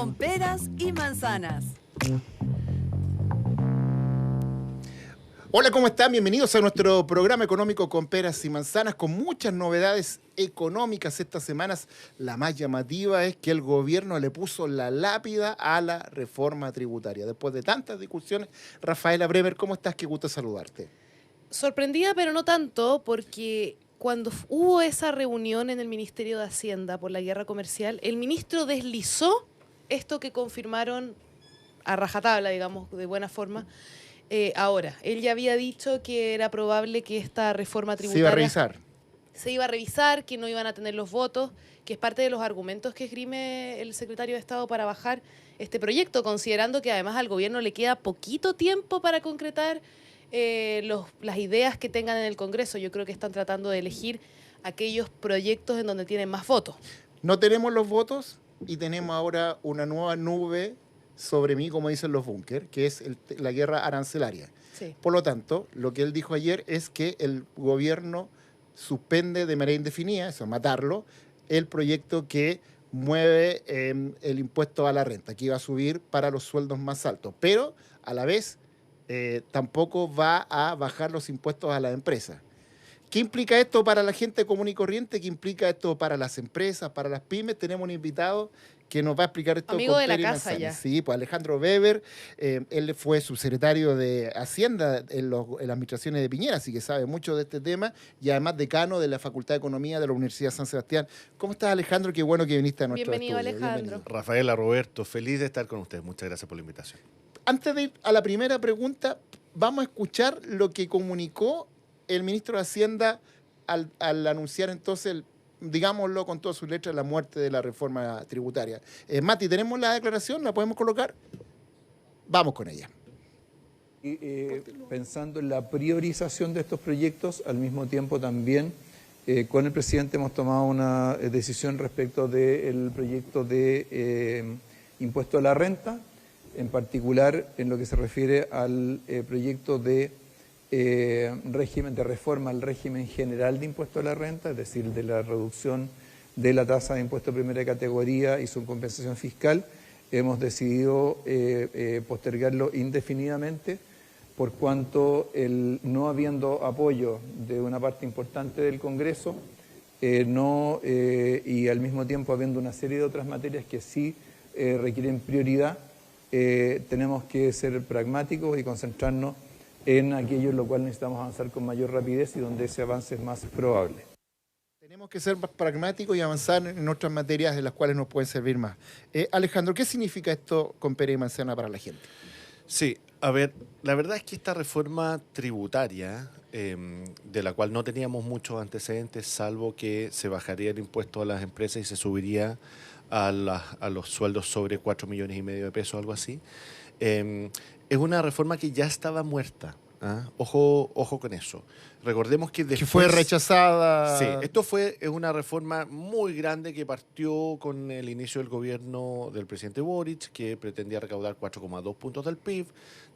con peras y manzanas. Hola, ¿cómo están? Bienvenidos a nuestro programa económico con peras y manzanas, con muchas novedades económicas estas semanas. La más llamativa es que el gobierno le puso la lápida a la reforma tributaria. Después de tantas discusiones, Rafaela Bremer, ¿cómo estás? Qué gusto saludarte. Sorprendida, pero no tanto, porque cuando hubo esa reunión en el Ministerio de Hacienda por la guerra comercial, el ministro deslizó esto que confirmaron a rajatabla, digamos, de buena forma. Ahora, él ya había dicho que era probable que esta reforma tributaria se iba a revisar, que no iban a tener los votos, que es parte de los argumentos que esgrime el secretario de Estado para bajar este proyecto, considerando que además al gobierno le queda poquito tiempo para concretar las ideas que tengan en el Congreso. Yo creo que están tratando de elegir aquellos proyectos en donde tienen más votos. No tenemos los votos y tenemos ahora una nueva nube sobre mí, como dicen los búnker, que es la guerra arancelaria. Sí. Por lo tanto, lo que él dijo ayer es que el gobierno suspende de manera indefinida, eso, matarlo, el proyecto que mueve el impuesto a la renta, que iba a subir para los sueldos más altos, pero a la vez tampoco va a bajar los impuestos a las empresas. ¿Qué implica esto para la gente común y corriente? ¿Qué implica esto para las empresas, para las pymes? Tenemos un invitado que nos va a explicar esto. Amigo de la pera y casa manzana. ya. Sí, pues Alejandro Weber, él fue subsecretario de Hacienda en las administraciones de Piñera, así que sabe mucho de este tema, y además decano de la Facultad de Economía de la Universidad de San Sebastián. ¿Cómo estás, Alejandro? Qué bueno que viniste a nuestro Bienvenido, estudio. Alejandro. Bienvenido. Rafaela, Roberto, feliz de estar con ustedes. Muchas gracias por la invitación. Antes de ir a la primera pregunta, vamos a escuchar lo que comunicó el ministro de Hacienda al anunciar entonces, digámoslo con todas sus letras, la muerte de la reforma tributaria. Mati, ¿tenemos la declaración? ¿La podemos colocar? Vamos con ella. Pensando en la priorización de estos proyectos, al mismo tiempo también con el presidente hemos tomado una decisión respecto del proyecto de impuesto a la renta, en particular en lo que se refiere al proyecto de régimen de reforma al régimen general de impuesto a la renta, es decir, de la reducción de la tasa de impuesto de primera categoría y su compensación fiscal. Hemos decidido postergarlo indefinidamente por cuanto no habiendo apoyo de una parte importante del Congreso y al mismo tiempo habiendo una serie de otras materias que sí requieren prioridad, tenemos que ser pragmáticos y concentrarnos en aquello en lo cual necesitamos avanzar con mayor rapidez y donde ese avance es más probable. Tenemos que ser más pragmáticos y avanzar en otras materias de las cuales nos pueden servir más. Alejandro, ¿qué significa esto con pera y manzana para la gente? Sí, a ver, la verdad es que esta reforma tributaria, de la cual no teníamos muchos antecedentes, salvo que se bajaría el impuesto a las empresas y se subiría a los sueldos sobre 4,5 millones de pesos, algo así, es una reforma que ya estaba muerta. ¿Ah? Ojo con eso. Recordemos que después... Que fue rechazada. Sí, es una reforma muy grande que partió con el inicio del gobierno del presidente Boric, que pretendía recaudar 4,2 puntos del PIB.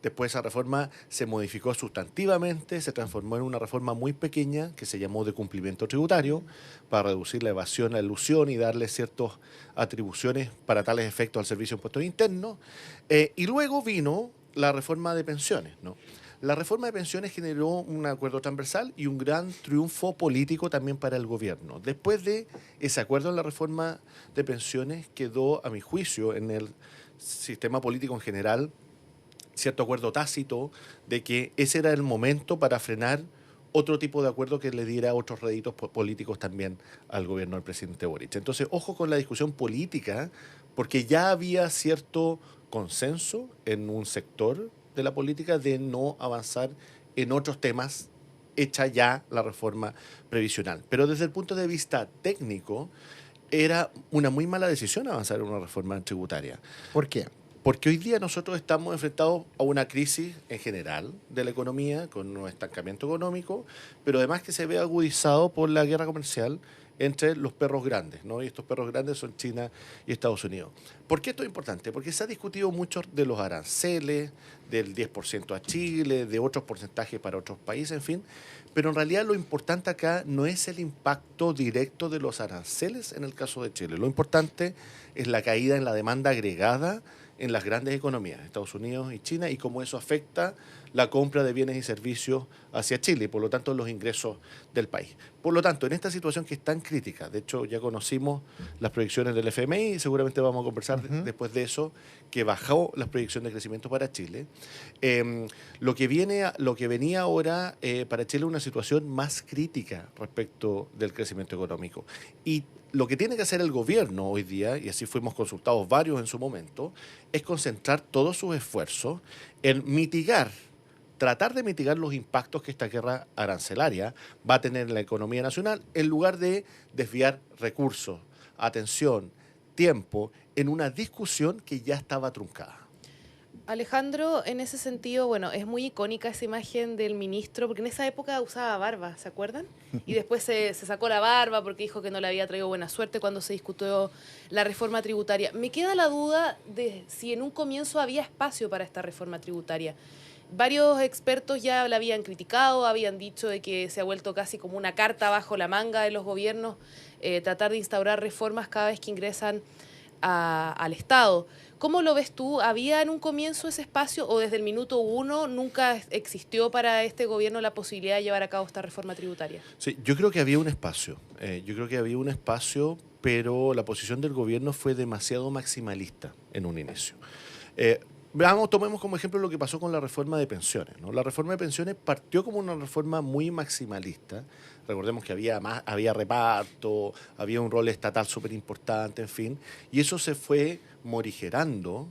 Después esa reforma se modificó sustantivamente, se transformó en una reforma muy pequeña que se llamó de cumplimiento tributario para reducir la evasión, la elusión y darle ciertas atribuciones para tales efectos al Servicio de Impuestos Internos. Y luego vino la reforma de pensiones, ¿no? La reforma de pensiones generó un acuerdo transversal y un gran triunfo político también para el gobierno. Después de ese acuerdo en la reforma de pensiones quedó, a mi juicio, en el sistema político en general, cierto acuerdo tácito de que ese era el momento para frenar otro tipo de acuerdo que le diera otros réditos políticos también al gobierno del presidente Boric. Entonces, ojo con la discusión política, porque ya había cierto consenso en un sector de la política de no avanzar en otros temas, hecha ya la reforma previsional. Pero desde el punto de vista técnico, era una muy mala decisión avanzar en una reforma tributaria. ¿Por qué? Porque hoy día nosotros estamos enfrentados a una crisis en general de la economía, con un estancamiento económico, pero además que se ve agudizado por la guerra comercial entre los perros grandes, ¿no? Y estos perros grandes son China y Estados Unidos. ¿Por qué esto es importante? Porque se ha discutido mucho de los aranceles, del 10% a Chile, de otros porcentajes para otros países, en fin. Pero en realidad lo importante acá no es el impacto directo de los aranceles en el caso de Chile. Lo importante es la caída en la demanda agregada en las grandes economías, Estados Unidos y China, y cómo eso afecta la compra de bienes y servicios hacia Chile y por lo tanto los ingresos del país. Por lo tanto, en esta situación que es tan crítica, de hecho ya conocimos las proyecciones del FMI y seguramente vamos a conversar después de eso, que bajó las proyecciones de crecimiento para Chile. Lo que venía ahora para Chile es una situación más crítica respecto del crecimiento económico. Y lo que tiene que hacer el gobierno hoy día, y así fuimos consultados varios en su momento, es concentrar todos sus esfuerzos en tratar de mitigar los impactos que esta guerra arancelaria va a tener en la economía nacional, en lugar de desviar recursos, atención, tiempo, en una discusión que ya estaba truncada. Alejandro, en ese sentido, bueno, es muy icónica esa imagen del ministro, porque en esa época usaba barba, ¿se acuerdan? Y después se sacó la barba porque dijo que no le había traído buena suerte cuando se discutió la reforma tributaria. Me queda la duda de si en un comienzo había espacio para esta reforma tributaria. Varios expertos ya la habían criticado, habían dicho de que se ha vuelto casi como una carta bajo la manga de los gobiernos, tratar de instaurar reformas cada vez que ingresan al Estado. ¿Cómo lo ves tú? ¿Había en un comienzo ese espacio o desde el minuto uno nunca existió para este gobierno la posibilidad de llevar a cabo esta reforma tributaria? Sí, yo creo que había un espacio. Pero la posición del gobierno fue demasiado maximalista en un inicio. Tomemos como ejemplo lo que pasó con la reforma de pensiones, ¿no? La reforma de pensiones partió como una reforma muy maximalista. Recordemos que había reparto, había un rol estatal súper importante, en fin. Y eso se fue morigerando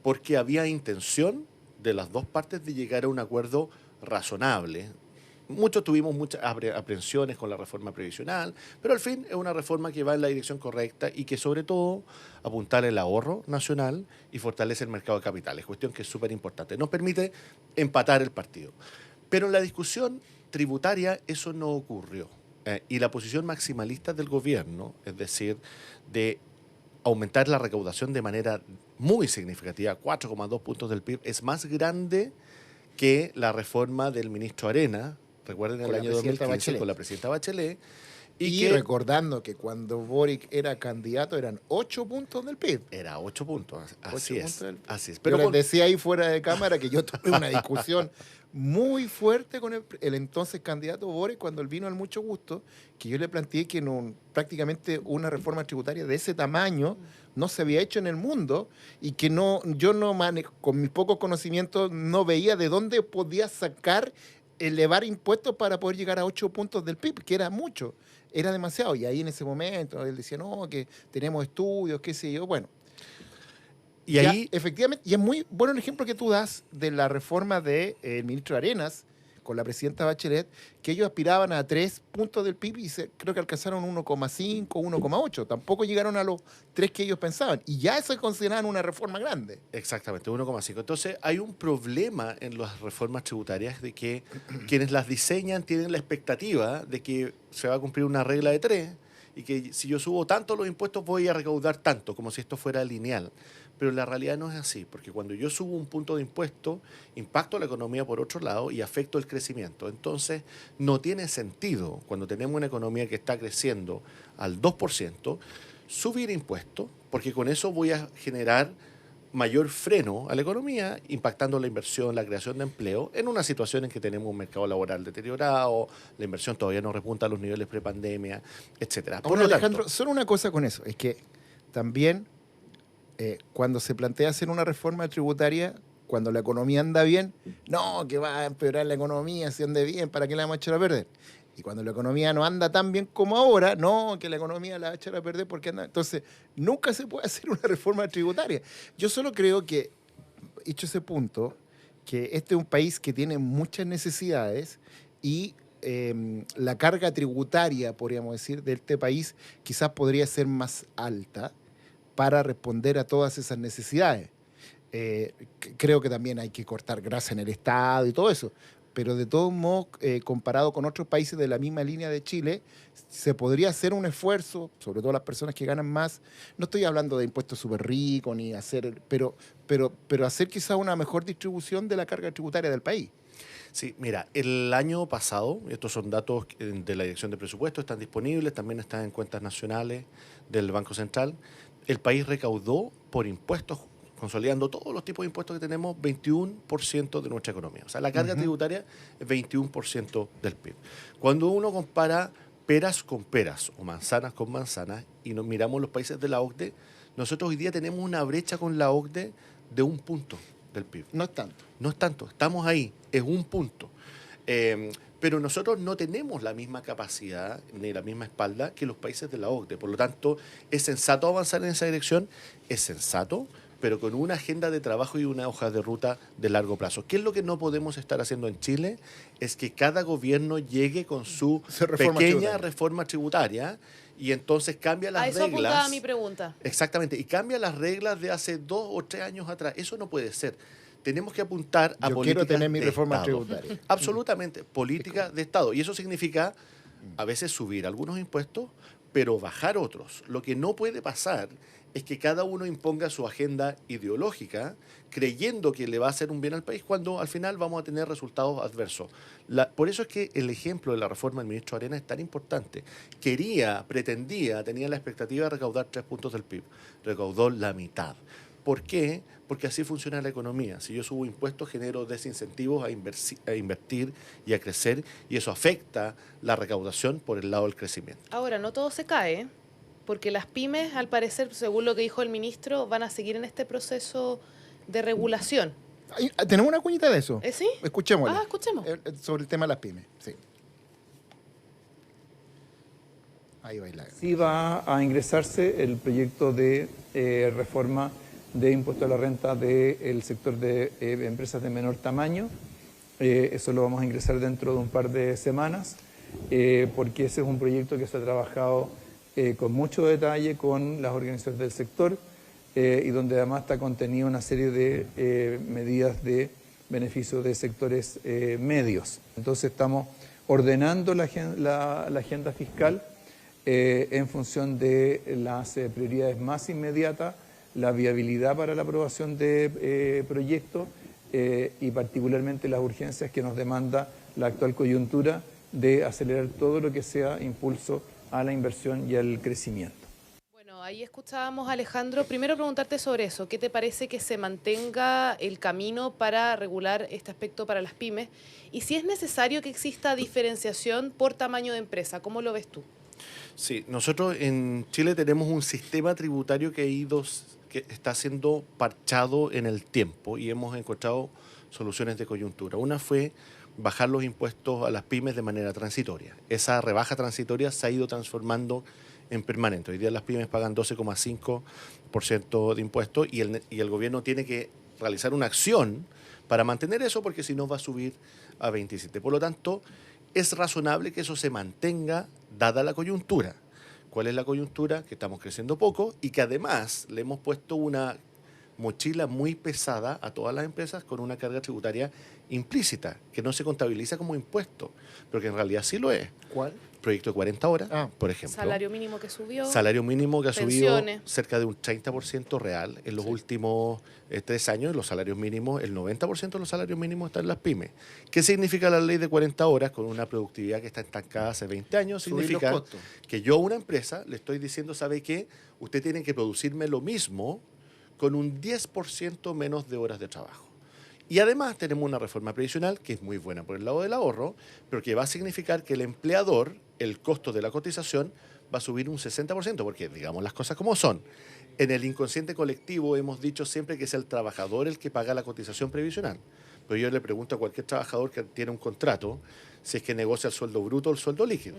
porque había intención de las dos partes de llegar a un acuerdo razonable. Muchos tuvimos muchas aprensiones con la reforma previsional, pero al fin es una reforma que va en la dirección correcta y que sobre todo apuntala el ahorro nacional y fortalece el mercado de capitales, cuestión que es súper importante. Nos permite empatar el partido. Pero en la discusión tributaria eso no ocurrió. Y la posición maximalista del gobierno, es decir, de aumentar la recaudación de manera muy significativa, 4,2 puntos del PIB, es más grande que la reforma del ministro Arena, recuerden el año 2015 con la presidenta Bachelet. Y recordando que cuando Boric era candidato eran 8 puntos del PIB. Era 8 puntos, así es. Pero les decía ahí fuera de cámara que yo tuve una discusión muy fuerte con el entonces candidato Boric cuando él vino al Mucho Gusto, que yo le planteé que prácticamente una reforma tributaria de ese tamaño no se había hecho en el mundo y que con mis pocos conocimientos no veía de dónde podía elevar impuestos para poder llegar a 8 puntos del PIB, que era mucho, era demasiado. Y ahí en ese momento él decía, no, que tenemos estudios, qué sé yo, bueno. Y ahí, efectivamente, y es muy bueno el ejemplo que tú das de la reforma del ministro Arenas con la presidenta Bachelet, que ellos aspiraban a 3 puntos del PIB y creo que alcanzaron 1,5, 1,8. Tampoco llegaron a los 3 que ellos pensaban. Y ya eso consideraban una reforma grande. Exactamente, 1,5. Entonces hay un problema en las reformas tributarias de que quienes las diseñan tienen la expectativa de que se va a cumplir una regla de 3 y que si yo subo tanto los impuestos voy a recaudar tanto, como si esto fuera lineal. Pero la realidad no es así, porque cuando yo subo un punto de impuesto, impacto la economía por otro lado y afecto el crecimiento. Entonces, no tiene sentido, cuando tenemos una economía que está creciendo al 2%, subir impuestos, porque con eso voy a generar mayor freno a la economía, impactando la inversión, la creación de empleo, en una situación en que tenemos un mercado laboral deteriorado, la inversión todavía no repunta a los niveles prepandemia, etcétera. Ahora, Alejandro, solo una cosa con eso, es que también cuando se plantea hacer una reforma tributaria, cuando la economía anda bien, no, que va a empeorar la economía si ande bien, ¿para qué la vamos a echar a perder? Y cuando la economía no anda tan bien como ahora, no, que la economía la va a echar a perder porque anda. Entonces, nunca se puede hacer una reforma tributaria. Yo solo creo que, hecho ese punto, que este es un país que tiene muchas necesidades y la carga tributaria, podríamos decir, de este país quizás podría ser más alta para responder a todas esas necesidades. Creo que también hay que cortar grasa en el Estado y todo eso. pero de todos modos, comparado con otros países de la misma línea de Chile, se podría hacer un esfuerzo, sobre todo las personas que ganan más. No estoy hablando de impuestos súper ricos, ni hacer, pero hacer quizá una mejor distribución de la carga tributaria del país. Sí, mira, el año pasado, estos son datos de la Dirección de Presupuestos, están disponibles, también están en cuentas nacionales del Banco Central. El país recaudó por impuestos, consolidando todos los tipos de impuestos que tenemos, 21% de nuestra economía. O sea, la carga tributaria es 21% del PIB. Cuando uno compara peras con peras o manzanas con manzanas y nos miramos los países de la OCDE, nosotros hoy día tenemos una brecha con la OCDE de 1 punto del PIB. No es tanto. No es tanto, estamos ahí, es 1 punto. Pero nosotros no tenemos la misma capacidad ni la misma espalda que los países de la OCDE. Por lo tanto, es sensato avanzar en esa dirección, es sensato, pero con una agenda de trabajo y una hoja de ruta de largo plazo. ¿Qué es lo que no podemos estar haciendo en Chile? Es que cada gobierno llegue con su pequeña reforma tributaria y entonces cambia las reglas. A eso apuntaba mi pregunta. Exactamente, y cambia las reglas de hace 2 o 3 años atrás. Eso no puede ser. Tenemos que apuntar a Yo políticas quiero tener mi de reforma Estado. tributaria. Absolutamente, política de Estado. Y eso significa a veces subir algunos impuestos, pero bajar otros. Lo que no puede pasar es que cada uno imponga su agenda ideológica creyendo que le va a hacer un bien al país cuando al final vamos a tener resultados adversos. Por eso es que el ejemplo de la reforma del ministro Arenas es tan importante. Pretendía, tenía la expectativa de recaudar 3 puntos del PIB. Recaudó la mitad. ¿Por qué? Porque así funciona la economía. Si yo subo impuestos, genero desincentivos a invertir y a crecer, y eso afecta la recaudación por el lado del crecimiento. Ahora, no todo se cae, porque las pymes, al parecer, según lo que dijo el ministro, van a seguir en este proceso de regulación. ¿Tenemos una cuñita de eso? ¿Sí? Escuchémosla. Ah, escuchemos. Sobre el tema de las pymes, sí. Ahí baila. Sí va a ingresarse el proyecto de reforma de impuesto a la renta del sector de empresas de menor tamaño. Eso lo vamos a ingresar dentro de un par de semanas, porque ese es un proyecto que se ha trabajado con mucho detalle con las organizaciones del sector y donde además está contenida una serie de medidas de beneficio de sectores medios. Entonces estamos ordenando la agenda fiscal en función de las prioridades más inmediatas, la viabilidad para la aprobación de proyectos y particularmente las urgencias que nos demanda la actual coyuntura de acelerar todo lo que sea impulso a la inversión y al crecimiento. Bueno, ahí escuchábamos a Alejandro. Primero preguntarte sobre eso. ¿Qué te parece que se mantenga el camino para regular este aspecto para las pymes? Y si es necesario que exista diferenciación por tamaño de empresa, ¿cómo lo ves tú? Sí, nosotros en Chile tenemos un sistema tributario que está siendo parchado en el tiempo y hemos encontrado soluciones de coyuntura. Una fue bajar los impuestos a las pymes de manera transitoria. Esa rebaja transitoria se ha ido transformando en permanente. Hoy día las pymes pagan 12,5% de impuestos y el gobierno tiene que realizar una acción para mantener eso porque si no va a subir a 27%. Por lo tanto, es razonable que eso se mantenga dada la coyuntura. ¿Cuál es la coyuntura? Que estamos creciendo poco y que además le hemos puesto una mochila muy pesada a todas las empresas con una carga tributaria implícita, que no se contabiliza como impuesto, pero que en realidad sí lo es. ¿Cuál? Proyecto de 40 horas, por ejemplo. Salario mínimo que subió. Salario mínimo que ha pensiones. subido cerca de un 30% real en los últimos 3 años. Los salarios mínimos, el 90% de los salarios mínimos están en las pymes. ¿Qué significa la ley de 40 horas con una productividad que está estancada hace 20 años? Subir Significa los costos. que yo a una empresa le estoy diciendo, ¿sabe qué? Usted tiene que producirme lo mismo con un 10% menos de horas de trabajo. Y además tenemos una reforma previsional que es muy buena por el lado del ahorro, pero que va a significar que el empleador, el costo de la cotización, va a subir un 60%, porque digamos las cosas como son. En el inconsciente colectivo hemos dicho siempre que es el trabajador el que paga la cotización previsional. Pero yo le pregunto a cualquier trabajador que tiene un contrato si es que negocia el sueldo bruto o el sueldo líquido.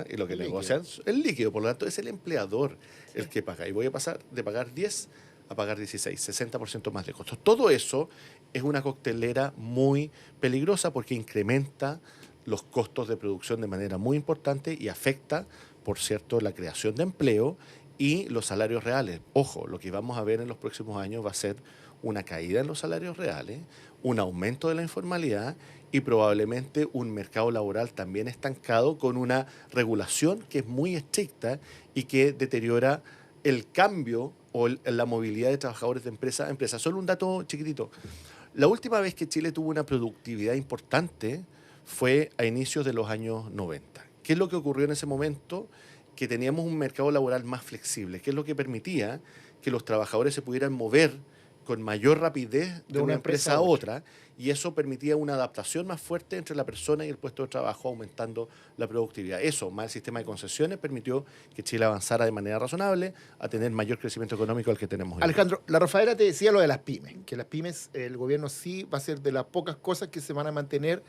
Y lo que negocia es el líquido, por lo tanto es el empleador el que paga. Y voy a pasar de pagar 10 a pagar 16, 60% más de costos. Todo eso es una coctelera muy peligrosa porque incrementa los costos de producción de manera muy importante y afecta, por cierto, la creación de empleo y los salarios reales. Ojo, lo que vamos a ver en los próximos años va a ser una caída en los salarios reales, un aumento de la informalidad y probablemente un mercado laboral también estancado con una regulación que es muy estricta y que deteriora el cambio o la movilidad de trabajadores de empresa a empresa. Solo un dato chiquitito. La última vez que Chile tuvo una productividad importante fue a inicios de los años 90. ¿Qué es lo que ocurrió en ese momento? Que teníamos un mercado laboral más flexible, que es lo que permitía que los trabajadores se pudieran mover con mayor rapidez de una empresa a otra, y eso permitía una adaptación más fuerte entre la persona y el puesto de trabajo, aumentando la productividad. Eso, más el sistema de concesiones, permitió que Chile avanzara de manera razonable a tener mayor crecimiento económico al que tenemos hoy. Alejandro, la Rafaela te decía lo de las pymes, que las pymes, el gobierno sí va a ser de las pocas cosas que se van a mantener,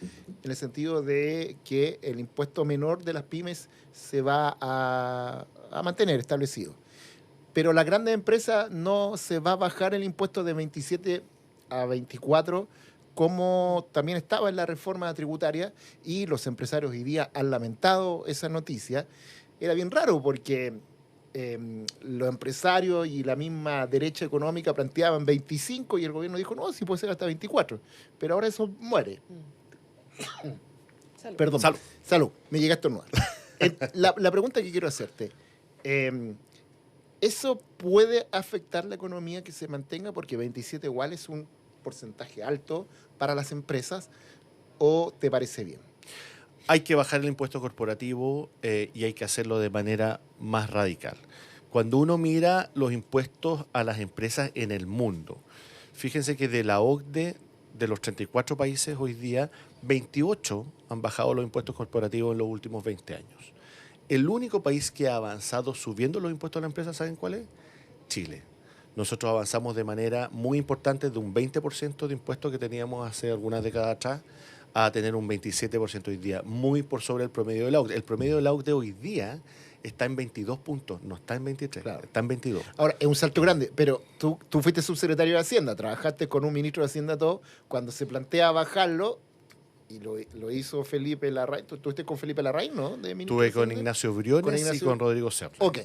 en el sentido de que el impuesto menor de las pymes se va a mantener establecido. Pero las grandes empresas no se va a bajar el impuesto de 27 a 24, como también estaba en la reforma tributaria, y los empresarios hoy día han lamentado esa noticia. Era bien raro porque los empresarios y la misma derecha económica planteaban 25 y el gobierno dijo, no, sí puede ser hasta 24, pero ahora eso muere. Salud. Perdón, Salud. salud, me llega a estornudar. La pregunta que quiero hacerte, ¿eso puede afectar la economía que se mantenga? Porque 27 igual es un porcentaje alto para las empresas, ¿o te parece bien? Hay que bajar el impuesto corporativo y hay que hacerlo de manera más radical. Cuando uno mira los impuestos a las empresas en el mundo, fíjense que de la OCDE, de los 34 países hoy día, 28 han bajado los impuestos corporativos en los últimos 20 años. El único país que ha avanzado subiendo los impuestos a la empresa, ¿saben cuál es? Chile. Nosotros avanzamos de manera muy importante de un 20% de impuestos que teníamos hace algunas décadas atrás a tener un 27% hoy día, muy por sobre el promedio de la OCDE. El promedio de la OCDE hoy día está en 22 puntos, no está en 23, Claro. está en 22. Ahora, es un salto grande, pero tú fuiste subsecretario de Hacienda, trabajaste con un ministro de Hacienda todo, cuando se plantea bajarlo, y lo hizo Felipe Larraín. ¿Tú estuviste con Felipe Larraín, no? De ministro Estuve de con Hacienda. Ignacio Briones Con y Ignacio- con Rodrigo Serra. Ok.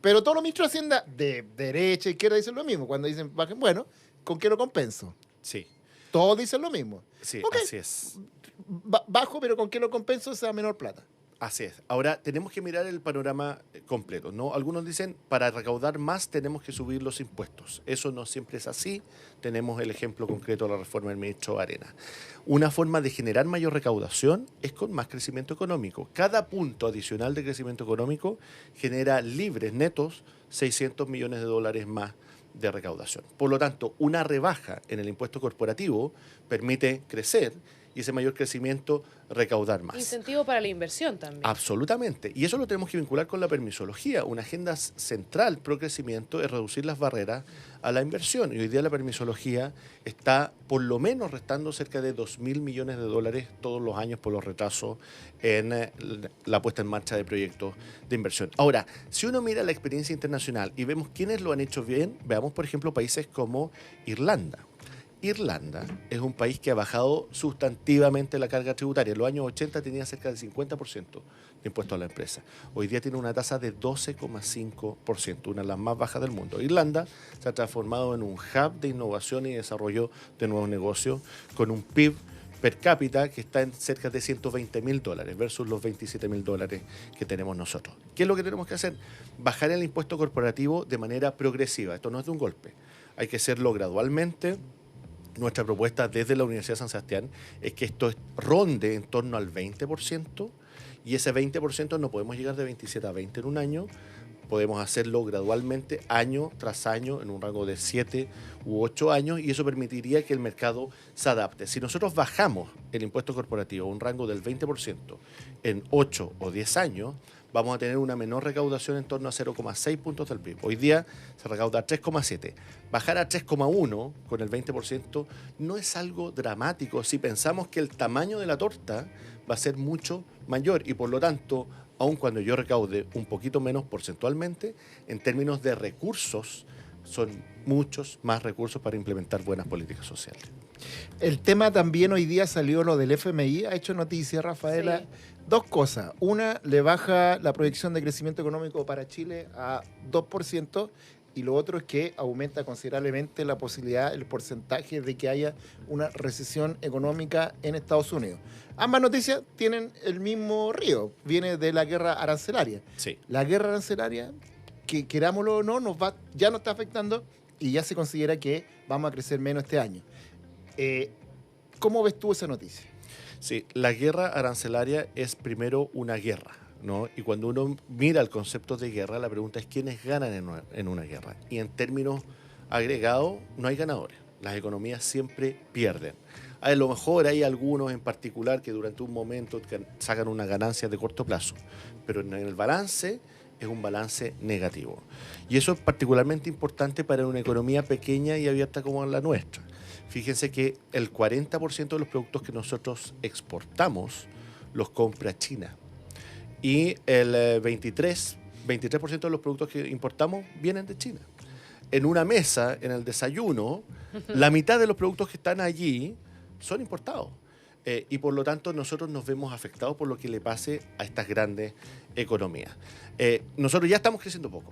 Pero todos los ministros de Hacienda, de derecha, izquierda, dicen lo mismo. Cuando dicen bajen, bueno, ¿con qué lo compenso? Sí, Todos dicen lo mismo. sí, Ok. así es. Bajo, pero ¿con qué lo compenso? O sea, menor plata. Así es. Ahora, tenemos que mirar el panorama completo, ¿no? Algunos dicen, para recaudar más tenemos que subir los impuestos. Eso no siempre es así. Tenemos el ejemplo concreto de la reforma del ministro Arena. Una forma de generar mayor recaudación es con más crecimiento económico. Cada punto adicional de crecimiento económico genera libres, netos, 600 millones de dólares más de recaudación. Por lo tanto, una rebaja en el impuesto corporativo permite crecer y ese mayor crecimiento recaudar más. Incentivo para la inversión también. Absolutamente. Y eso lo tenemos que vincular con la permisología. Una agenda central pro crecimiento es reducir las barreras a la inversión. Y hoy día la permisología está por lo menos restando cerca de 2.000 millones de dólares todos los años por los retrasos en la puesta en marcha de proyectos de inversión. Ahora, si uno mira la experiencia internacional y vemos quiénes lo han hecho bien, veamos por ejemplo países como Irlanda. Irlanda es un país que ha bajado sustantivamente la carga tributaria. En los años 80 tenía cerca del 50% de impuestos a la empresa. Hoy día tiene una tasa de 12,5%, una de las más bajas del mundo. Irlanda se ha transformado en un hub de innovación y desarrollo de nuevos negocios con un PIB per cápita que está en cerca de $120.000 versus los $27.000 que tenemos nosotros. ¿Qué es lo que tenemos que hacer? Bajar el impuesto corporativo de manera progresiva. Esto no es de un golpe. Hay que hacerlo gradualmente. Nuestra propuesta desde la Universidad de San Sebastián es que esto ronde en torno al 20%, y ese 20% no podemos llegar de 27 a 20 en un año, podemos hacerlo gradualmente, año tras año, en un rango de 7 u 8 años, y eso permitiría que el mercado se adapte. Si nosotros bajamos el impuesto corporativo a un rango del 20% en 8 o 10 años, vamos a tener una menor recaudación en torno a 0,6 puntos del PIB. Hoy día se recauda a 3,7. Bajar a 3,1 con el 20% no es algo dramático si pensamos que el tamaño de la torta va a ser mucho mayor y por lo tanto, aun cuando yo recaude un poquito menos porcentualmente, en términos de recursos, son muchos más recursos para implementar buenas políticas sociales. El tema también hoy día salió lo del FMI, ha hecho noticia, Rafaela. Sí. Dos cosas. Una, le baja la proyección de crecimiento económico para Chile a 2%, y lo otro es que aumenta considerablemente la posibilidad, el porcentaje de que haya una recesión económica en Estados Unidos. Ambas noticias tienen el mismo río, viene de la guerra arancelaria. Sí. La guerra arancelaria, que querámoslo o no, ya nos está afectando y ya se considera que vamos a crecer menos este año. ¿Cómo ves tú esa noticia? Sí, la guerra arancelaria es primero una guerra, ¿no? Y cuando uno mira el concepto de guerra, la pregunta es quiénes ganan en una guerra. Y en términos agregados, no hay ganadores. Las economías siempre pierden. A lo mejor hay algunos en particular que durante un momento sacan una ganancia de corto plazo, pero en el balance es un balance negativo. Y eso es particularmente importante para una economía pequeña y abierta como la nuestra. Fíjense que el 40% de los productos que nosotros exportamos los compra China. Y el 23% de los productos que importamos vienen de China. En una mesa, en el desayuno, la mitad de los productos que están allí son importados. Y por lo tanto nosotros nos vemos afectados por lo que le pase a estas grandes economías. Nosotros ya estamos creciendo poco.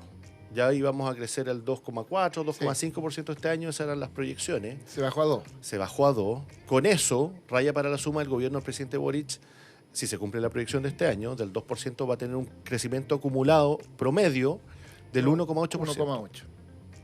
Ya íbamos a crecer el 2,4, 2,5% este año, esas eran las proyecciones. Se bajó a 2. Se bajó a 2. Con eso, raya para la suma, el gobierno del presidente Boric, si se cumple la proyección de este año, del 2% va a tener un crecimiento acumulado promedio del 1,8%. 1,8.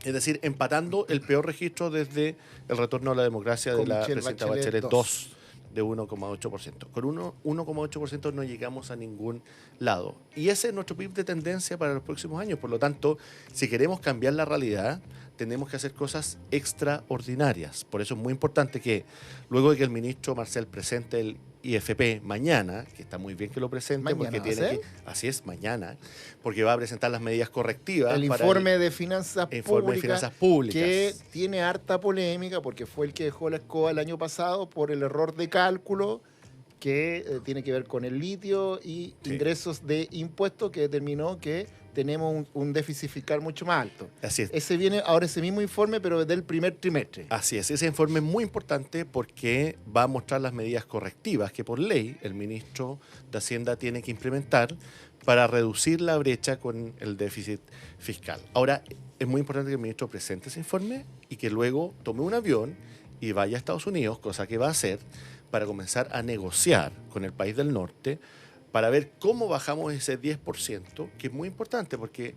Es decir, empatando el peor registro desde el retorno a la democracia de Con la Michelle presidenta Bachelet, Bachelet 2, de 1,8%. Con 1,8% no llegamos a ningún lado. Y ese es nuestro PIB de tendencia para los próximos años. Por lo tanto, si queremos cambiar la realidad, tenemos que hacer cosas extraordinarias. Por eso es muy importante que, luego de que el ministro Marcel presente el IFP mañana, que está muy bien que lo presente, ¿Mañana porque va a tiene ser? que, así es, mañana, porque va a presentar las medidas correctivas. El para informe de finanzas públicas, que tiene harta polémica porque fue el que dejó la escoba el año pasado por el error de cálculo que tiene que ver con el litio y Sí. ingresos de impuestos, que determinó que tenemos un déficit fiscal mucho más alto. Así es. Ese viene ahora, ese mismo informe, pero del primer trimestre. Así es, ese informe es muy importante porque va a mostrar las medidas correctivas que por ley el ministro de Hacienda tiene que implementar para reducir la brecha con el déficit fiscal. Ahora, es muy importante que el ministro presente ese informe y que luego tome un avión y vaya a Estados Unidos, cosa que va a hacer para comenzar a negociar con el país del norte para ver cómo bajamos ese 10%, que es muy importante porque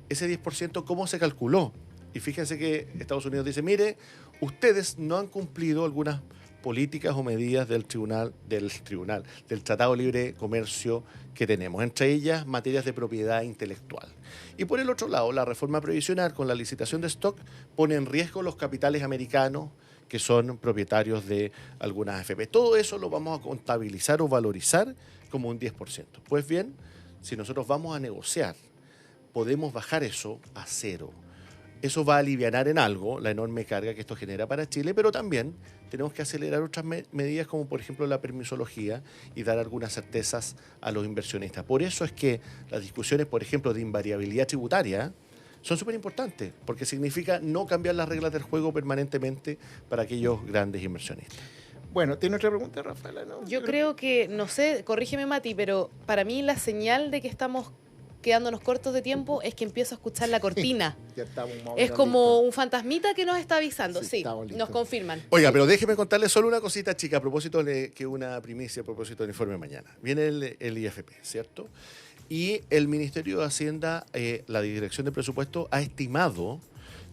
ese 10%, ¿cómo se calculó? Y fíjense que Estados Unidos dice, mire, ustedes no han cumplido algunas políticas o medidas del Tratado de Libre Comercio que tenemos, entre ellas materias de propiedad intelectual. Y por el otro lado, la reforma previsional con la licitación de stock pone en riesgo los capitales americanos que son propietarios de algunas AFP. Todo eso lo vamos a contabilizar o valorizar como un 10%. Pues bien, si nosotros vamos a negociar, podemos bajar eso a 0. Eso va a alivianar en algo la enorme carga que esto genera para Chile, pero también tenemos que acelerar otras medidas como por ejemplo la permisología y dar algunas certezas a los inversionistas. Por eso es que las discusiones, por ejemplo, de invariabilidad tributaria son súper importantes, porque significa no cambiar las reglas del juego permanentemente para aquellos grandes inversionistas. Bueno, ¿tiene otra pregunta, Rafaela? ¿No? Yo creo que, no sé, corrígeme Mati, pero para mí la señal de que estamos quedándonos cortos de tiempo es que empiezo a escuchar la cortina. Ya estamos más o Es menos como listos. un fantasmita que nos está avisando. Sí, Sí, estamos listos. nos confirman. Oiga, pero déjeme contarles solo una cosita, chica, a propósito de que una primicia a propósito del informe mañana. Viene el IFP, ¿cierto? Y el Ministerio de Hacienda, la Dirección de Presupuesto, ha estimado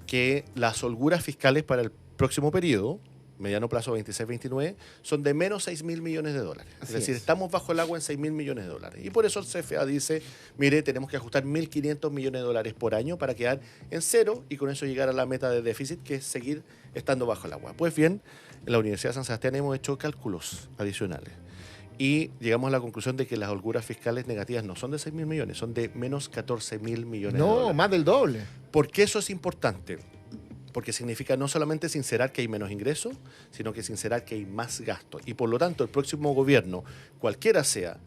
que las holguras fiscales para el próximo periodo, mediano plazo 26-29, son de menos 6.000 millones de dólares. Así Es decir, es. estamos bajo el agua en 6.000 millones de dólares. Y por eso el CFA dice, mire, tenemos que ajustar 1.500 millones de dólares por año para quedar en 0 y con eso llegar a la meta de déficit, que es seguir estando bajo el agua. Pues bien, en la Universidad de San Sebastián hemos hecho cálculos adicionales. Y llegamos a la conclusión de que las holguras fiscales negativas no son de 6.000 millones, son de menos 14.000 millones de No, dólares. más del doble. ¿Por qué eso es importante? Porque significa no solamente sincerar que hay menos ingresos, sino que sincerar que hay más gasto. Y por lo tanto, el próximo gobierno, cualquiera sea,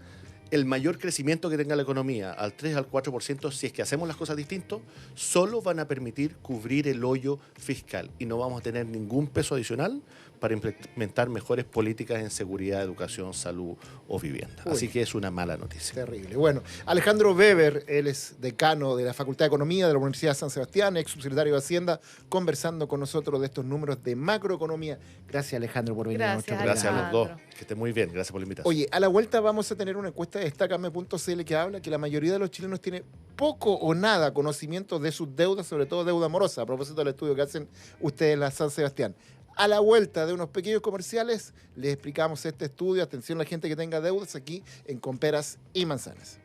el mayor crecimiento que tenga la economía, al 3 al 4%, si es que hacemos las cosas distintos, solo van a permitir cubrir el hoyo fiscal y no vamos a tener ningún peso adicional para implementar mejores políticas en seguridad, educación, salud o vivienda. Uy. Así que es una mala noticia. Terrible. Bueno, Alejandro Weber, él es decano de la Facultad de Economía de la Universidad de San Sebastián, ex subsecretario de Hacienda, conversando con nosotros de estos números de macroeconomía. Gracias, Alejandro, por venir a nuestro programa. Gracias a los Alejandro. dos. Que estén muy bien. Gracias por la invitación. Oye, a la vuelta vamos a tener una encuesta de Destácame.cl que habla que la mayoría de los chilenos tiene poco o nada conocimiento de sus deudas, sobre todo deuda morosa, a propósito del estudio que hacen ustedes en la San Sebastián. A la vuelta de unos pequeños comerciales, les explicamos este estudio. Atención a la gente que tenga deudas aquí en Con Peras y Manzanas.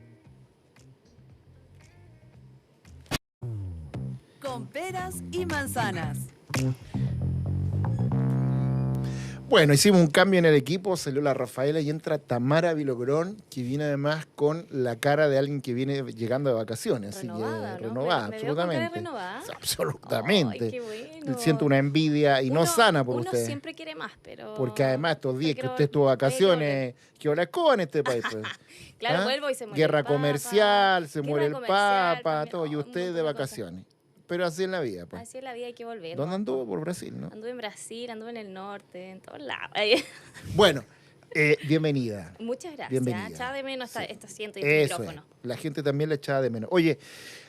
Con peras y manzanas. Bueno, hicimos un cambio en el equipo, salió la Rafaela y entra Tamara Vilogrón, que viene además con la cara de alguien que viene llegando de vacaciones. Renovada, así que ¿no? renovada, ¿Me veo con cara absolutamente. renovada? Absolutamente. Ay, qué bueno. Siento una envidia y no Uno- sana por uno usted. siempre quiere más, pero... Porque además estos días que Pero usted estuvo de hay que vacaciones, que ahora escoba en este país. Pues. Claro, ¿Ah? vuelvo y se muere Guerra el Papa, comercial, se guerra muere el comercial Papa, también, todo, y un usted montón de cosas. vacaciones. Pero así es la vida, pues. Así es la vida, hay que volver. ¿Dónde ¿no? anduvo? Por Brasil, ¿no? Anduve en Brasil, anduve en el norte, en todos lados. Bueno, bienvenida. Muchas gracias. Bienvenida. Echaba de menos Sí. este asiento y este Eso es. micrófono. La gente también le echaba de menos. Oye,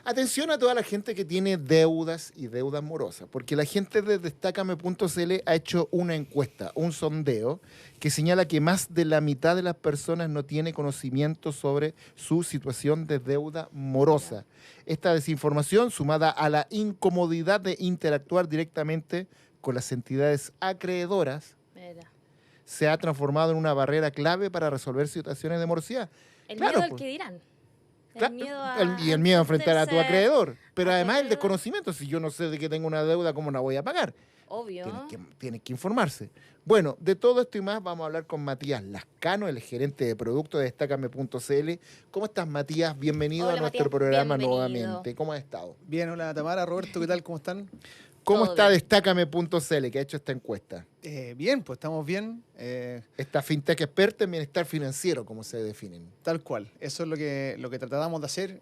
atención a toda la gente que tiene deudas y deudas morosas, porque la gente de Destácame.cl ha hecho una encuesta, un sondeo, que señala que más de la mitad de las personas no tiene conocimiento sobre su situación de deuda morosa. Esta desinformación, sumada a la incomodidad de interactuar directamente con las entidades acreedoras, Mira. se ha transformado en una barrera clave para resolver situaciones de morosidad. El Claro, miedo al pues. que dirán. El Claro, miedo a... y el miedo a enfrentar a tu enfrentarse- acreedor. Pero a tu además el acreedor. desconocimiento. Si yo no sé de que tengo una deuda, ¿cómo la voy a pagar? Obvio. Tienes que informarse. Bueno, de todo esto y más vamos a hablar con Matías Lascano, el gerente de producto de Destácame.cl. ¿Cómo estás, Matías? Bienvenido Hola, a nuestro Matías, programa bienvenido. nuevamente. ¿Cómo has estado? Bien, hola Tamara, Roberto, ¿qué tal? ¿Cómo están? ¿Cómo Todo está bien. Destácame.cl, que ha hecho esta encuesta? Bien, pues estamos bien, Esta fintech experta en bienestar financiero, como se definen. tal cual. Eso es lo que tratamos de hacer,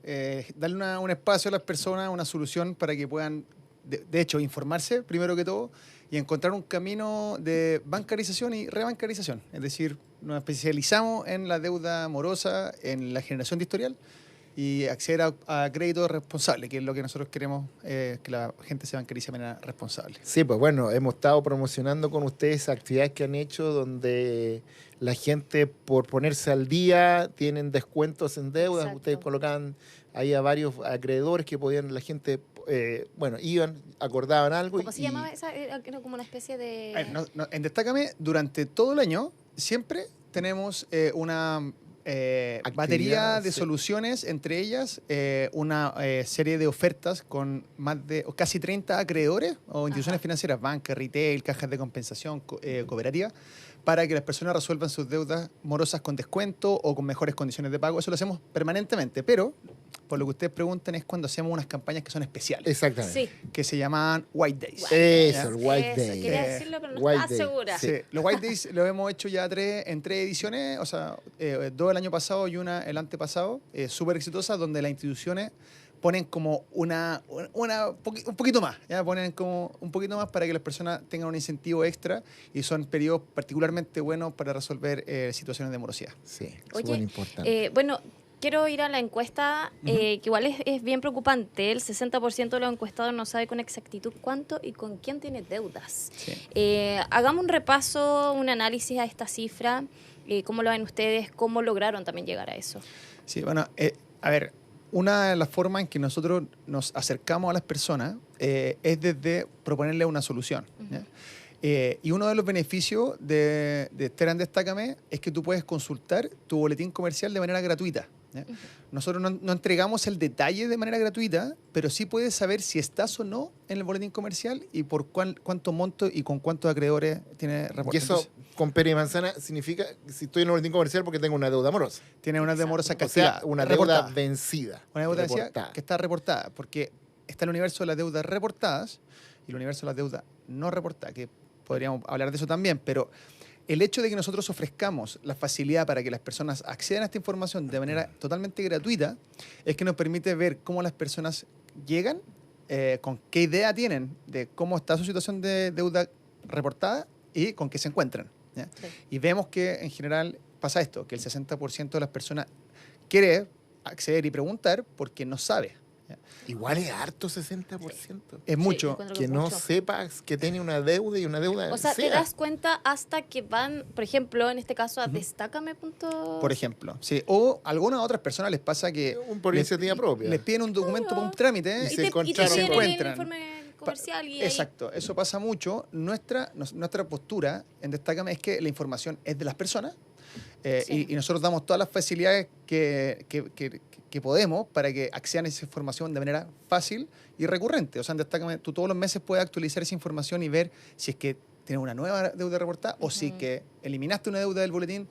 darle un espacio a las personas, una solución para que puedan, de hecho, informarse primero que todo y encontrar un camino de bancarización y rebancarización. Es decir, nos especializamos en la deuda morosa, en la generación de historial y acceder a crédito responsable, que es lo que nosotros queremos, que la gente se bancarice de manera responsable. Sí, pues bueno, hemos estado promocionando con ustedes actividades que han hecho donde la gente, por ponerse al día, tienen descuentos en deudas. Exacto. Ustedes colocaban ahí a varios acreedores que podían, la gente, bueno, iban, acordaban algo. ¿Cómo se llamaba esa? Era como una especie de... A ver, en Destácame, durante todo el año, siempre tenemos una batería de sí. soluciones, entre ellas una serie de ofertas con más de casi 30 acreedores o instituciones financieras, banca, retail, cajas de compensación, cooperativa, para que las personas resuelvan sus deudas morosas con descuento o con mejores condiciones de pago. Eso lo hacemos permanentemente, pero por lo que ustedes preguntan es cuando hacemos unas campañas que son especiales, Exactamente. Sí. que se llaman White Days. Eso, el White Eso, Day. quería decirlo, pero no White estaba Day. segura. Sí. Sí, los White Days lo hemos hecho ya en tres ediciones, o sea, dos el año pasado y una el antepasado, súper exitosas, donde las instituciones ponen como un poquito más, ¿ya? Ponen como un poquito más para que las personas tengan un incentivo extra y son periodos particularmente buenos para resolver situaciones de morosidad. Sí, Oye, súper importante. bueno, quiero ir a la encuesta, que igual es bien preocupante. El 60% de los encuestados no sabe con exactitud cuánto y con quién tiene deudas. Sí. Hagamos un repaso, un análisis a esta cifra. ¿Cómo lo ven ustedes? ¿Cómo lograron también llegar a eso? Sí, bueno, a ver, una de las formas en que nosotros nos acercamos a las personas es desde proponerle una solución. ¿ya? Y uno de los beneficios de estar en Destácame es que tú puedes consultar tu boletín comercial de manera gratuita. ¿ya? Nosotros no entregamos el detalle de manera gratuita, pero sí puedes saber si estás o no en el boletín comercial y por cuánto monto y con cuántos acreedores tiene reporte. Y eso, Entonces, con pera y manzana, significa si estoy en un boletín comercial porque tengo una deuda morosa. tiene una demora O sea, castigada, una reportada. deuda vencida. Una deuda decía reportada. que está reportada, porque está el universo de las deudas reportadas y el universo de las deudas no reportadas, que podríamos hablar de eso también, pero el hecho de que nosotros ofrezcamos la facilidad para que las personas accedan a esta información de manera totalmente gratuita es que nos permite ver cómo las personas llegan, con qué idea tienen de cómo está su situación de deuda reportada y con qué se encuentran. ¿Ya? Sí. Y vemos que en general pasa esto, que el 60% de las personas quiere acceder y preguntar porque no sabe. ¿Ya? Igual es harto 60%. Es mucho. encuentro Que es no mucho. sepas que tiene una deuda y una deuda. O sea, te das cuenta hasta que van, por ejemplo, en este caso, a Destácame. Por ejemplo, sí. O a algunas otras personas les pasa que Por les- iniciativa propia. les piden un documento para un trámite Y ¿eh? se encontraron se piden con- el encuentran. informe comercial y ahí- Exacto, eso pasa mucho. Nuestra postura en Destácame es que la información es de las personas Sí. y nosotros damos todas las facilidades que podemos para que accedan a esa información de manera fácil y recurrente. O sea, en Destácame tú todos los meses puedes actualizar esa información y ver si es que tienes una nueva deuda reportada o si que eliminaste una deuda del boletín.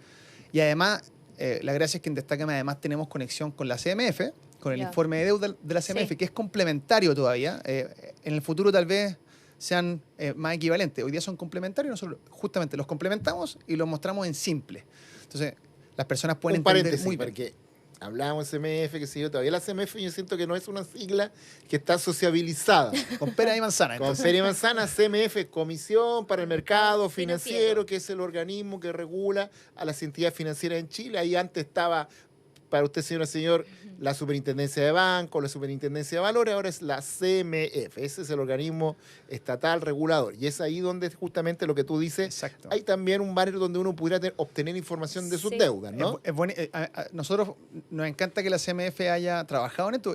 Y además, la gracia es que en Destácame además tenemos conexión con la CMF, con el Ya. informe de deuda de la CMF, Sí. que es complementario todavía. En el futuro tal vez sean más equivalentes. Hoy día son complementarios, nosotros justamente los complementamos y los mostramos en simple. Entonces, las personas pueden Un entender paréntesis, muy bien. porque hablábamos de CMF, que sé yo, todavía la CMF yo siento que no es una sigla que está sociabilizada. Con pera y manzana. Con entonces. Feria y Manzana, CMF, Comisión para el Mercado Financiero, Financiero. que es el organismo que regula a las entidades financieras en Chile. Ahí antes estaba, para usted, señora, señor, la Superintendencia de Bancos, la Superintendencia de Valores, ahora es la CMF. Ese es el organismo estatal regulador. Y es ahí donde justamente lo que tú dices, Exacto. hay también un barrio donde uno pudiera obtener información de sus Sí. deudas, ¿no? Nosotros nos encanta que la CMF haya trabajado en esto.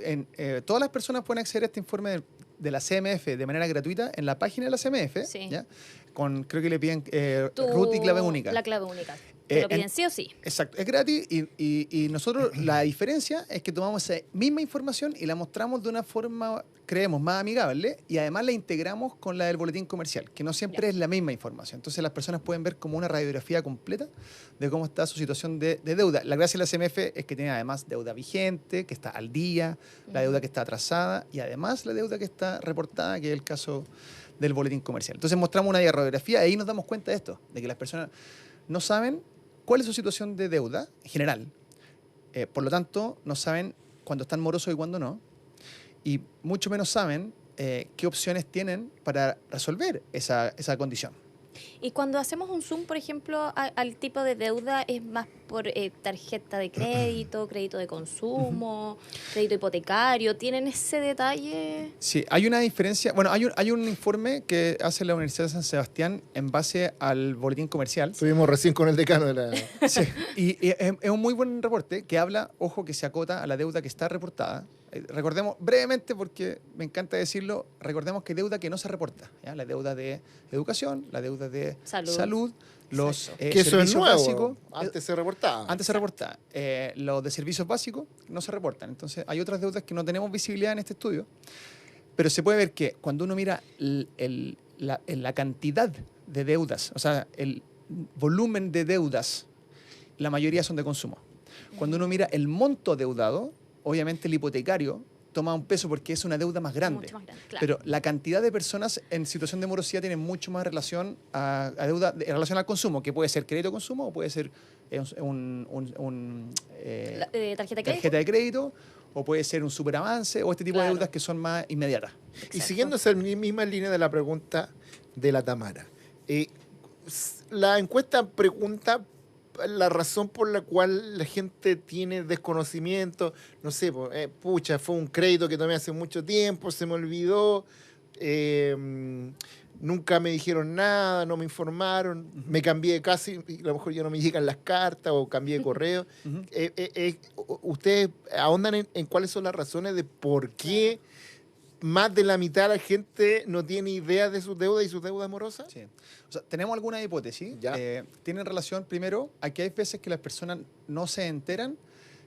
Todas las personas pueden acceder a este informe de la CMF de manera gratuita en la página de la CMF. Sí. ¿Ya? Creo que le piden Tu- root y clave única. La clave única. Te lo piden sí o sí. Exacto, es gratis y nosotros la diferencia es que tomamos esa misma información y la mostramos de una forma, creemos, más amigable y además la integramos con la del boletín comercial, que no siempre es la misma información. Entonces las personas pueden ver como una radiografía completa de cómo está su situación de deuda. La gracia de la CMF es que tiene además deuda vigente, que está al día, la deuda que está atrasada y además la deuda que está reportada, que es el caso del boletín comercial. Entonces mostramos una radiografía y ahí nos damos cuenta de esto, de que las personas no saben cuál es su situación de deuda en general. Por lo tanto, no saben cuándo están morosos y cuándo no. Y mucho menos saben qué opciones tienen para resolver esa condición. Y cuando hacemos un zoom, por ejemplo, al tipo de deuda, ¿es más por tarjeta de crédito, crédito de consumo, crédito hipotecario? ¿Tienen ese detalle? Sí, hay una diferencia. Bueno, hay un informe que hace la Universidad de San Sebastián en base al boletín comercial. Estuvimos recién con el decano de la... Sí, y es un muy buen reporte que habla, ojo, que se acota a la deuda que está reportada. Recordemos brevemente, porque me encanta decirlo, recordemos que hay deuda que no se reporta. ¿Ya? La deuda de educación, la deuda de salud, los que eso es servicios nuevo. básicos. Antes se reportaba. Antes se reportaba. Los de servicios básicos no se reportan. Entonces, hay otras deudas que no tenemos visibilidad en este estudio. Pero se puede ver que cuando uno mira la cantidad de deudas, o sea, el volumen de deudas, la mayoría son de consumo. Cuando uno mira el monto deudado, obviamente el hipotecario toma un peso porque es una deuda más grande. Mucho más grande, claro. Pero la cantidad de personas en situación de morosidad tiene mucho más relación a deuda en relación al consumo, que puede ser crédito de consumo o puede ser ¿Tarjeta de crédito? tarjeta de crédito o puede ser un superavance o este tipo de Claro. deudas que son más inmediatas. Y siguiendo esa misma línea de la pregunta de la Tamara, la encuesta pregunta la razón por la cual la gente tiene desconocimiento, no sé, pucha, fue un crédito que tomé hace mucho tiempo, se me olvidó, nunca me dijeron nada, no me informaron, me cambié de casa y a lo mejor ya no me llegan las cartas o cambié de correo. ¿Ustedes ahondan en cuáles son las razones de por qué más de la mitad de la gente no tiene idea de sus deudas y sus deudas amorosas? Sí. O sea, tenemos alguna hipótesis. Ya. Tienen relación, primero, a que hay veces que las personas no se enteran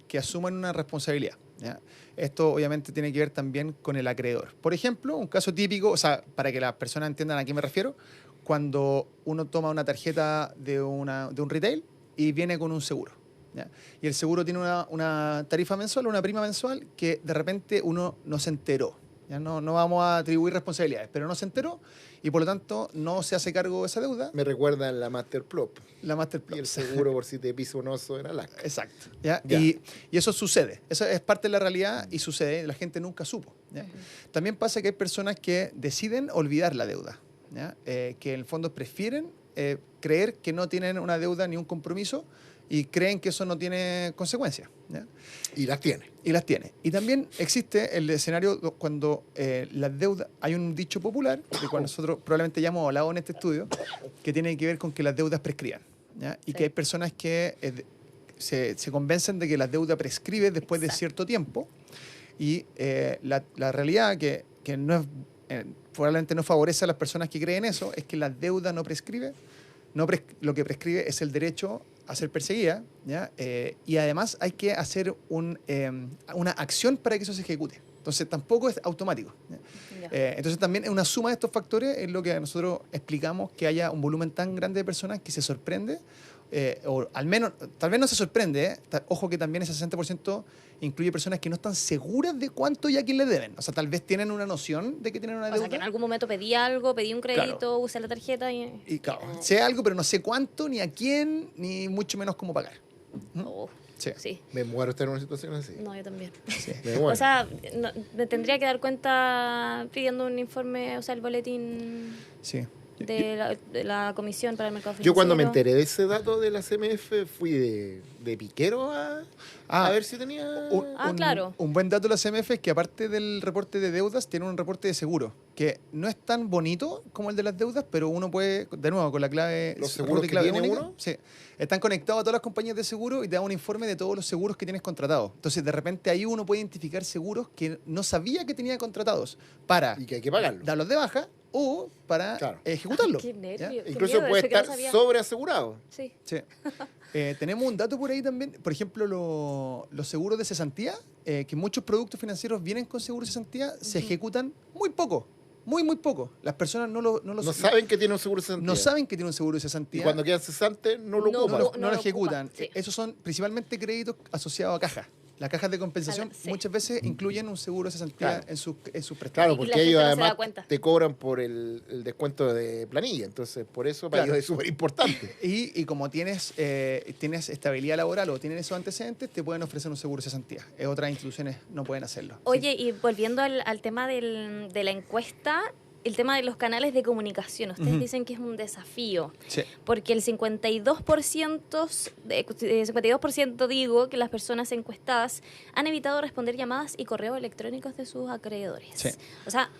que asuman una responsabilidad. ¿Ya? Esto obviamente tiene que ver también con el acreedor. Por ejemplo, un caso típico, o sea, para que las personas entiendan a qué me refiero, cuando uno toma una tarjeta de un retail y viene con un seguro. ¿Ya? Y el seguro tiene una tarifa mensual, una prima mensual, que de repente uno no se enteró. Ya no vamos a atribuir responsabilidades, pero no se enteró y por lo tanto no se hace cargo de esa deuda. Me recuerda la Masterplop La Masterplus. y el seguro por si te pisa un oso en Alaska. Exacto. ¿Ya? Ya. Y eso sucede. Eso es parte de la realidad y sucede. La gente nunca supo. ¿Ya? También pasa que hay personas que deciden olvidar la deuda. ¿Ya? Que en el fondo prefieren creer que no tienen una deuda ni un compromiso y creen que eso no tiene consecuencias, ¿ya? Y las tiene. Y las tiene. Y también existe el escenario cuando las deudas, hay un dicho popular, de cual nosotros probablemente ya hemos hablado en este estudio, que tiene que ver con que las deudas prescriban, ¿ya? Y que hay personas que se convencen de que la deuda prescribe después de cierto tiempo, y la realidad que no es, probablemente no favorece a las personas que creen eso, es que la deuda no prescribe. Lo que prescribe es el derecho a ser perseguida, ¿ya? Y además hay que hacer una acción para que eso se ejecute. Entonces tampoco es automático, ¿ya? Entonces también es una suma de estos factores es lo que nosotros explicamos que haya un volumen tan grande de personas que se sorprende, o al menos, tal vez no se sorprende, ojo que también ese 60% incluye personas que no están seguras de cuánto y a quién le deben. O sea, tal vez tienen una noción de que tienen una deuda. O sea, que en algún momento pedí algo, pedí un crédito, Claro. usé la tarjeta y... Y claro, sé algo, pero no sé cuánto, ni a quién, ni mucho menos cómo pagar. Oh, Sí. sí. Me muero estar en una situación así. No, yo también. Me muero. O sea, me tendría que dar cuenta pidiendo un informe, o sea, el boletín Sí. de la Comisión para el Mercado Financiero. Yo cuando me enteré de ese dato de la CMF fui de piquero a ver si tenía... claro. Un buen dato de la CMF es que aparte del reporte de deudas, tiene un reporte de seguro, que no es tan bonito como el de las deudas, pero uno puede, de nuevo, con la clave... ¿Los seguros de que clave tiene única, uno? Sí. Están conectados a todas las compañías de seguro y te da un informe de todos los seguros que tienes contratados. Entonces, de repente, ahí uno puede identificar seguros que no sabía que tenía contratados para Y que hay que pagarlo. darlos de baja o para Claro. ejecutarlo. Qué nervio. ¿ya? Qué Incluso miedo, puede eso que no estar sabía. sobreasegurado. Sí. Sí. Tenemos un dato por ahí también, por ejemplo, los seguros de cesantía, que muchos productos financieros vienen con seguros de cesantía, se ejecutan muy poco, muy poco. Las personas No saben que tiene un seguro de cesantía. no saben que tiene un seguro de Y cesantía. cuando quedan cesantes no lo No, ocupan. no, no lo lo ejecutan. ocupan, sí. Esos son principalmente créditos asociados a cajas. Las cajas de compensación Sí. muchas veces incluyen un seguro de cesantía Claro. en sus prestados. Claro, Y porque la gente ellos no se da además cuenta. te cobran por el descuento de planilla. Entonces, por eso para Claro. ellos es súper importante. Y como tienes estabilidad laboral o tienen esos antecedentes, te pueden ofrecer un seguro de cesantía. Otras instituciones no pueden hacerlo. Oye, y volviendo al tema de la encuesta, el tema de los canales de comunicación. Ustedes dicen que es un desafío. Sí. Porque el 52% digo que las personas encuestadas han evitado responder llamadas y correos electrónicos de sus acreedores. Sí. O sea,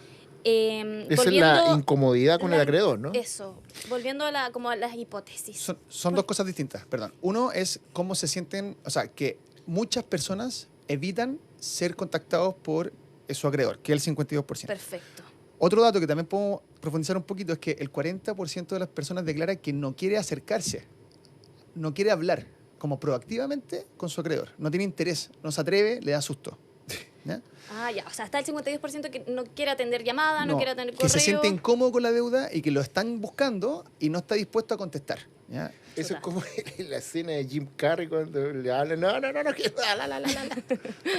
Esa es la incomodidad con el acreedor, ¿no? Eso. Volviendo como a las hipótesis. Son dos cosas distintas, perdón. Uno es cómo se sienten, o sea, que muchas personas evitan ser contactados por su acreedor, que es el 52%. Perfecto. Otro dato que también podemos profundizar un poquito es que el 40% de las personas declara que no quiere acercarse, no quiere hablar como proactivamente con su acreedor. No tiene interés, no se atreve, le da susto. ¿Ya? Ah, ya. O sea, está el 52% que no quiere atender llamadas, no quiere atender que correo. se siente incómodo con la deuda y que lo están buscando y no está dispuesto a contestar. ¿Ya? Eso es como la escena de Jim Carrey cuando le hablan, no, quiero,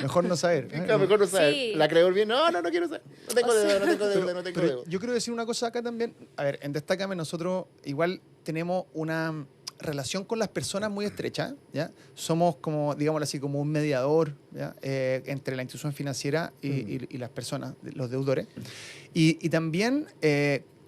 Mejor no saber. ¿eh? Claro, mejor no saber. Sí. El acreedor viene, no quiero saber. No tengo deuda, no tengo deuda, Pero- no tengo pero deuda. yo quiero decir una cosa acá también. A ver, en Destácame nosotros igual tenemos una relación con las personas muy estrecha, ¿ya? Somos como, digámoslo así, como un mediador, ¿ya? Entre la institución financiera y las personas, los deudores. Y también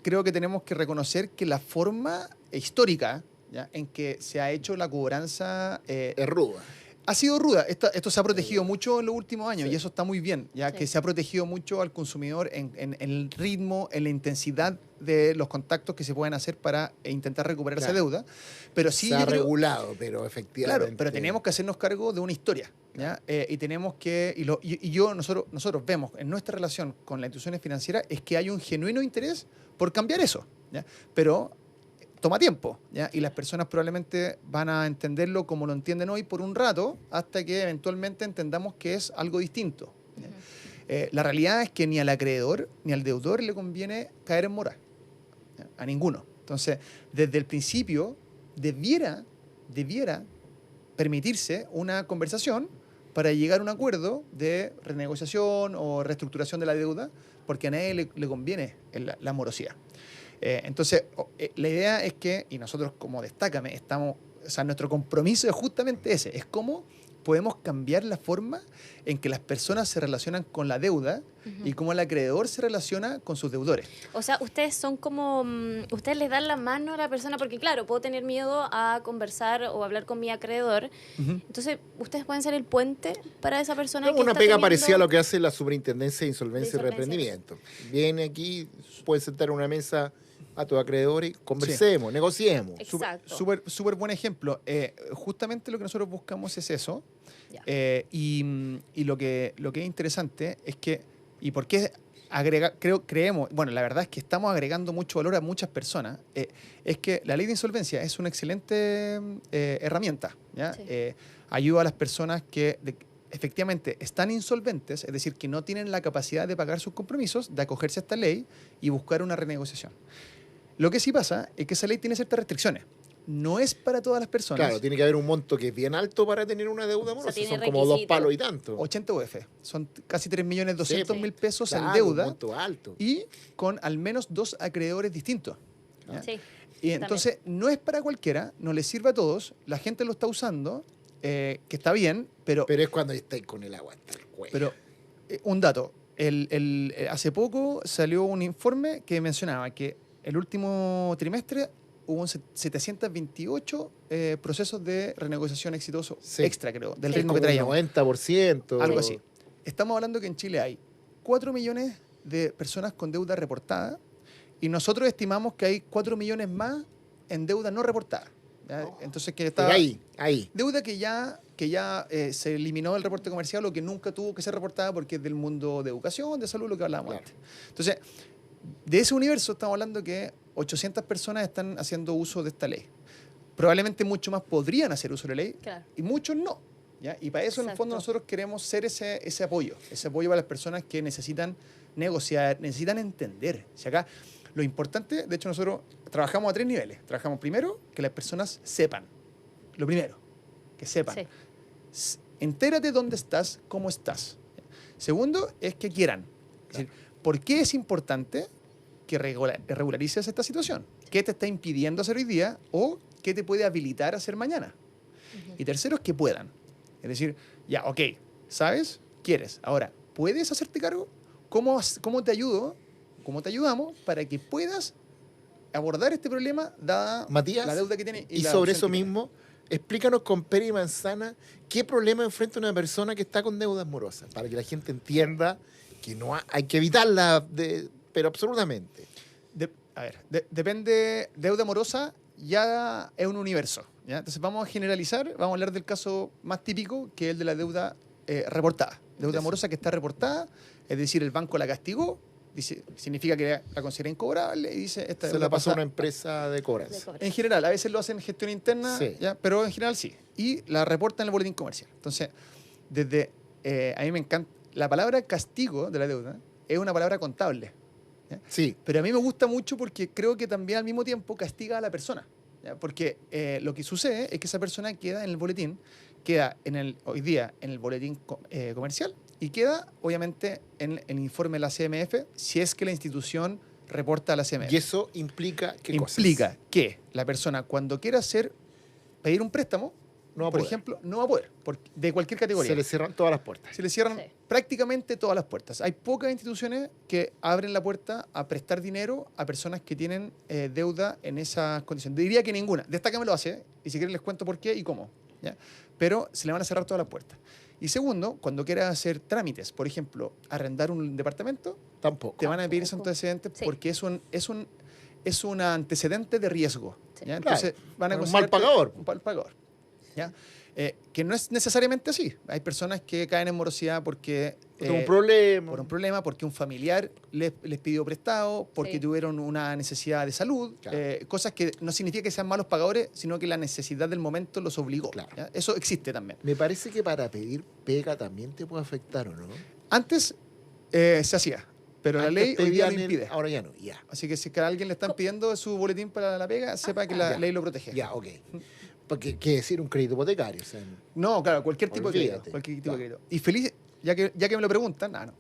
creo que tenemos que reconocer que la forma histórica, ¿ya? En que se ha hecho la cobranza Es ruda. ha sido ruda. Esto se ha protegido mucho en los últimos años Sí. y eso está muy bien, ya Sí. que se ha protegido mucho al consumidor en el ritmo, en la intensidad de los contactos que se pueden hacer para intentar recuperar esa Claro. deuda. Pero sí, Se ha yo creo- regulado, pero efectivamente. claro, pero tenemos que hacernos cargo de una historia, ¿ya? Y tenemos que, nosotros vemos en nuestra relación con las instituciones financieras es que hay un genuino interés por cambiar eso, ¿ya? Pero toma tiempo, ¿ya? Y las personas probablemente van a entenderlo como lo entienden hoy por un rato, hasta que eventualmente entendamos que es algo distinto, ¿ya? La realidad es que ni al acreedor ni al deudor le conviene caer en mora, ¿ya? A ninguno. Entonces, desde el principio debiera permitirse una conversación para llegar a un acuerdo de renegociación o reestructuración de la deuda, porque a nadie le conviene la morosidad. Entonces, la idea es que, y nosotros como Destácame, o sea, nuestro compromiso es justamente ese, es cómo podemos cambiar la forma en que las personas se relacionan con la deuda y cómo el acreedor se relaciona con sus deudores. O sea, ustedes son como, ustedes les dan la mano a la persona, porque claro, puedo tener miedo a conversar o hablar con mi acreedor. Entonces, ustedes pueden ser el puente para esa persona. Es que una está pega teniendo- parecida a lo que hace la Superintendencia de Insolvencia y De insolvencia. Reprendimiento. Viene aquí, puede sentar en una mesa a tus acreedores, conversemos, negociemos. Exacto. Súper buen ejemplo. Justamente lo que nosotros buscamos es eso. Ya. Y lo que es interesante es que, ¿y por qué creemos? Bueno, la verdad es que estamos agregando mucho valor a muchas personas. Es que la ley de insolvencia es una excelente herramienta, ¿ya? Sí. Ayuda a las personas que efectivamente están insolventes, es decir, que no tienen la capacidad de pagar sus compromisos, de acogerse a esta ley y buscar una renegociación. Lo que sí pasa es que esa ley tiene ciertas restricciones. No es para todas las personas. Claro, tiene que haber un monto que es bien alto para tener una deuda morosa. tiene Son como 2 requisitos. palos y tanto. 80 UF. Son casi 3.200.000 pesos Claro, en deuda un monto alto. y con al menos 2 acreedores distintos. ¿ya? Sí. Y entonces no es para cualquiera, no les sirve a todos, la gente lo está usando, que está bien, pero Pero es cuando estáis con el agua hasta el cuello. un dato, hace poco salió un informe que mencionaba que el último trimestre hubo 728 procesos de renegociación exitoso Sí. extra, creo, del Es ritmo que como un traíamos. 90%. Algo así. Estamos hablando que en Chile hay 4 millones de personas con deuda reportada y nosotros estimamos que hay 4 millones más en deuda no reportada. ¿ya? Entonces, que está Pero ahí. deuda que ya se eliminó del reporte comercial o que nunca tuvo que ser reportada porque es del mundo de educación, de salud, lo que hablábamos Claro. antes. Entonces, de ese universo estamos hablando que 800 personas están haciendo uso de esta ley. Probablemente mucho más podrían hacer uso de la ley Claro. y muchos no. ¿ya? Y para eso, en el fondo, Exacto. nosotros queremos ser ese apoyo para las personas que necesitan negociar, necesitan entender. Si acá, lo importante, de hecho, nosotros trabajamos a 3 niveles. Trabajamos primero, que las personas sepan. Lo primero, que sepan. Sí. Entérate dónde estás, cómo estás. Segundo, es que quieran. Es decir, ¿por qué es importante que regularices esta situación? ¿Qué te está impidiendo hacer hoy día o qué te puede habilitar a hacer mañana? Y tercero es que puedan. Es decir, ya, ok, ¿sabes? ¿Quieres? Ahora, ¿puedes hacerte cargo? ¿Cómo te ayudo? ¿Cómo te ayudamos para que puedas abordar este problema dada Matías, la deuda que tienes? y la sobre opción eso que tienes? mismo, explícanos con pera y manzana qué problema enfrenta una persona que está con deudas morosas, para que la gente entienda que no hay que evitarla, pero absolutamente. Depende, deuda morosa ya es un universo. ¿ya? Entonces vamos a generalizar, vamos a hablar del caso más típico, que es el de la deuda reportada. Deuda Eso. morosa que está reportada, es decir, el banco la castigó, significa que la considera incobrable y dice, esta Se deuda la pasó a pasa. una empresa de De cobranza. cobro. En general, a veces lo hacen en gestión interna, Sí. ¿ya? Pero en general sí. Y la reportan en el boletín comercial. Entonces, a mí me encanta, la palabra castigo de la deuda es una palabra contable. Sí, Pero a mí me gusta mucho porque creo que también al mismo tiempo castiga a la persona. ¿ya? Porque lo que sucede es que esa persona queda en el boletín, hoy día en el boletín comercial y queda obviamente en el informe de la CMF si es que la institución reporta a la CMF. y eso implica qué cosas. Implica que la persona cuando quiera pedir un préstamo, No va a por poder. ejemplo, no va a poder, de cualquier categoría. Se le cierran todas las puertas. Se le cierran Sí. prácticamente todas las puertas. Hay pocas instituciones que abren la puerta a prestar dinero a personas que tienen deuda en esas condiciones. Diría que ninguna. Destácame lo hace, y si quieren les cuento por qué y cómo. ¿ya? Pero se le van a cerrar todas las puertas. Y segundo, cuando quieras hacer trámites, por ejemplo, arrendar un departamento, Tampoco. te van a pedir esos Tampoco. antecedentes Sí. porque es un antecedente de riesgo. Sí. ¿ya? Entonces van a Un mal considerarte pagador. Un mal pagador. ¿ya? Que no es necesariamente así. Hay personas que caen en morosidad porque Tuvo un problema. por un problema, porque un familiar les pidió prestado, porque Sí. tuvieron una necesidad de salud, Claro. cosas que no significa que sean malos pagadores, sino que la necesidad del momento los obligó. Claro. ¿ya? Eso existe también. Me parece que para pedir pega también te puede afectar, ¿o no? Antes se hacía, pero la Antes ley hoy día lo pedían impide. ahora ya no, ya. Así que si a alguien le están pidiendo su boletín para la pega, sepa que la Ya. ley lo protege. Ya, ok. Porque, ¿qué decir? Un crédito hipotecario. O sea, No, claro, cualquier tipo de Olvídate. crédito. Cualquier tipo de Claro. crédito. Y feliz, ya que me lo preguntan, no.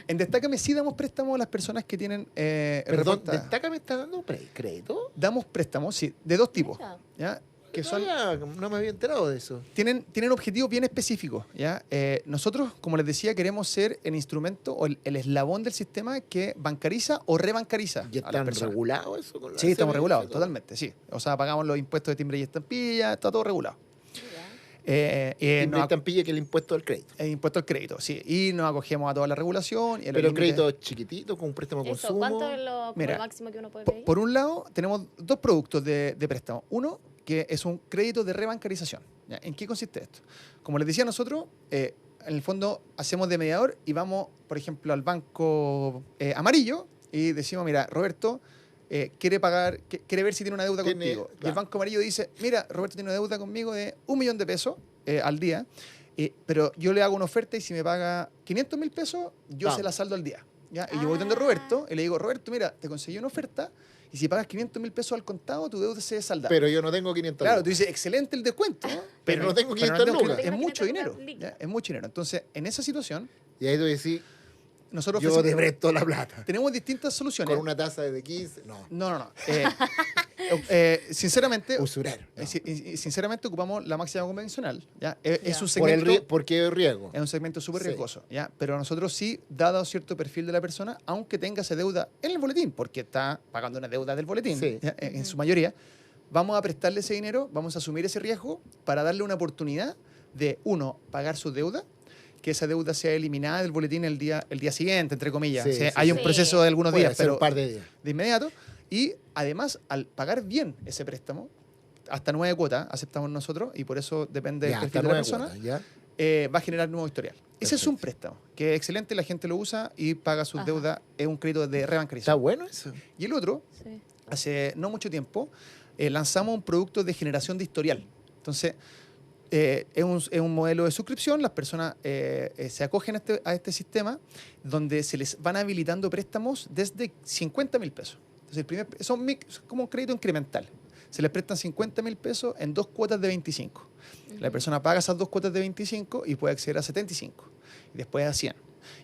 En Destácame sí damos préstamos a las personas que tienen perdón, reportadas. Destácame está dando crédito. Damos préstamos, sí, de dos tipos. Mira. ¿ya? que son... No me había enterado de eso. Tienen objetivos bien específicos, ¿ya? Nosotros, como les decía, queremos ser el instrumento o el eslabón del sistema que bancariza o rebancariza ¿Ya a las están personas. regulados eso? Con la Sí, estamos CMF, regulados, todo? totalmente, sí. O sea, pagamos los impuestos de timbre y estampilla, está todo regulado. Timbre y Nos estampilla, que el impuesto al crédito. impuesto al crédito, sí. Y nos acogemos a toda la regulación. Y a los Pero límites. crédito chiquitito, con un préstamo de Eso, consumo. ¿cuánto es lo, como Mira, lo máximo que uno puede pedir? Por un lado, tenemos dos productos de préstamo. Uno, que es un crédito de rebancarización. ¿Ya? ¿En qué consiste esto? Como les decía, nosotros, en el fondo, hacemos de mediador y vamos, por ejemplo, al banco amarillo y decimos, mira, Roberto quiere pagar, quiere ver si tiene una deuda contigo. Y el banco amarillo dice, mira, Roberto tiene una deuda conmigo de 1 millón de pesos al día, pero yo le hago una oferta y si me paga 500 mil pesos, yo se la saldo al día. ¿Ya? Y yo voy donde Roberto y le digo, Roberto, mira, te conseguí una oferta y si pagas 500 mil pesos al contado, tu deuda se salda. Pero yo no tengo 500 Claro, lucas. tú dices, excelente el descuento, ¿no? Pero no tengo 500 tengo lucas. 500. Es Tengo mucho 500 dinero. lucas ¿ya? líquidas. Es mucho dinero. Entonces, en esa situación, Y ahí tú decís, nosotros yo te presto la plata. tenemos distintas soluciones. Con una tasa de 15, no. No. Sinceramente, Usurar. no. sinceramente ocupamos la máxima convencional. ¿ya? Es un Por el segmento... porque es riesgo. Es un segmento súper Sí. riesgoso, ¿ya? Pero nosotros sí, dado cierto perfil de la persona, aunque tenga esa deuda en el boletín, porque está pagando una deuda del boletín, Sí. ¿ya? En su mayoría, vamos a prestarle ese dinero, vamos a asumir ese riesgo para darle una oportunidad de, uno, pagar su deuda, que esa deuda sea eliminada del boletín el día siguiente, entre comillas. Sí, O sea, sí, hay sí. un proceso de algunos Puede días, ser pero un par de días. de inmediato. Y además, al pagar bien ese préstamo, hasta 9 cuotas aceptamos nosotros, y por eso depende Ya, del hasta perfil de la 9 persona, cuotas, ¿ya? va a generar nuevo historial. Ese es un préstamo, que es excelente, la gente lo usa y paga sus Ajá. deudas, es un crédito de Está rebancarización. bueno eso. Y el otro, Sí. hace no mucho tiempo, lanzamos un producto de generación de historial. Entonces, es un modelo de suscripción, las personas se acogen a este sistema donde se les van habilitando préstamos desde 50 mil pesos. Entonces, es como un crédito incremental. Se les prestan 50 mil pesos en 2 cuotas de 25. La persona paga esas 2 cuotas de 25 y puede acceder a 75, y después a 100,